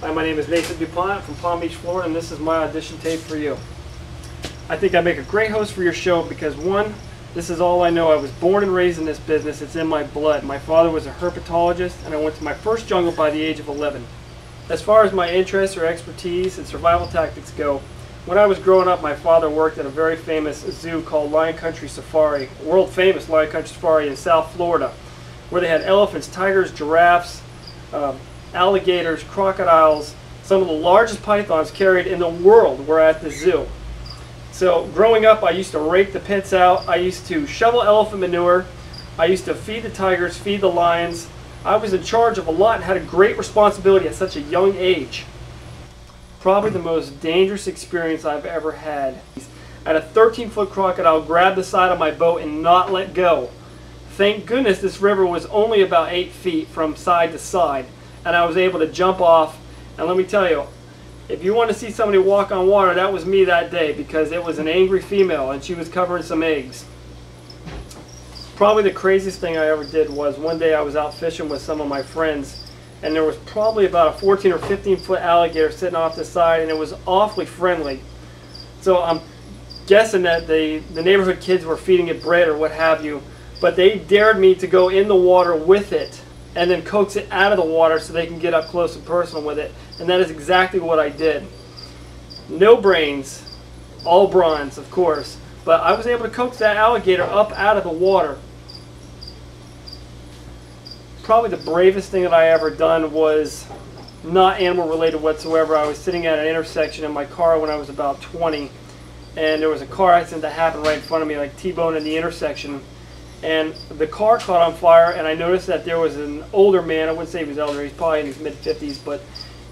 Hi, my name is Nathan Dupont from Palm Beach, Florida, and this is my audition tape for you. I think I make a great host for your show because, one, this is all I know. I was born and raised in this business. It's in my blood. My father was a herpetologist, and I went to my first jungle by the age of 11. As far as my interests or expertise in survival tactics go, when I was growing up, my father worked at a very famous zoo called Lion Country Safari, world famous Lion Country Safari in South Florida, where they had elephants, tigers, giraffes, alligators, crocodiles. Some of the largest pythons carried in the world were at the zoo. So growing up, I used to rake the pits out. I used to shovel elephant manure. I used to feed the tigers, feed the lions. I was in charge of a lot and had a great responsibility at such a young age. Probably the most dangerous experience I've ever had. I had a 13-foot crocodile grab the side of my boat and not let go. Thank goodness this river was only about 8 feet from side to side, and I was able to jump off. And let me tell you, if you want to see somebody walk on water, that was me that day, because it was an angry female and she was covering some eggs. Probably the craziest thing I ever did was one day I was out fishing with some of my friends, and there was probably about a 14 or 15-foot alligator sitting off the side, and it was awfully friendly. So I'm guessing that the neighborhood kids were feeding it bread or what have you, but they dared me to go in the water with it and then coax it out of the water so they can get up close and personal with it. And that is exactly what I did. No brains, all bronze, of course, but I was able to coax that alligator up out of the water. Probably the bravest thing that I ever done was not animal related whatsoever. I was sitting at an intersection in my car when I was about 20, and there was a car accident that happened right in front of me, like T-bone in the intersection. And the car caught on fire, and I noticed that there was an older man. I wouldn't say he was elder, he's probably in his mid-50s, but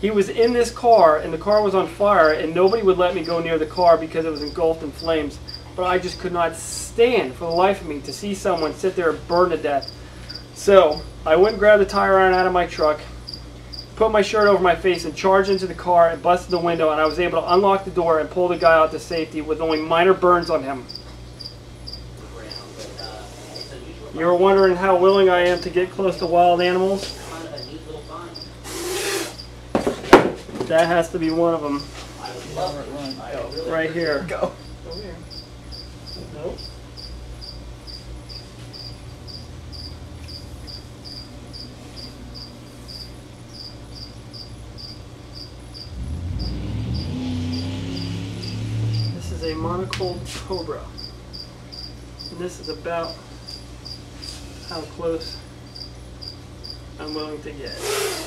he was in this car, and the car was on fire, and nobody would let me go near the car because it was engulfed in flames. But I just could not stand for the life of me to see someone sit there and burn to death. So I went and grabbed the tire iron out of my truck, put my shirt over my face, and charged into the car and busted the window, and I was able to unlock the door and pull the guy out to safety with only minor burns on him. You were wondering how willing I am to get close to wild animals? That has to be one of them. Right here. Go. Over here. Nope. This is a monocled cobra. And this is about how close I'm willing to get.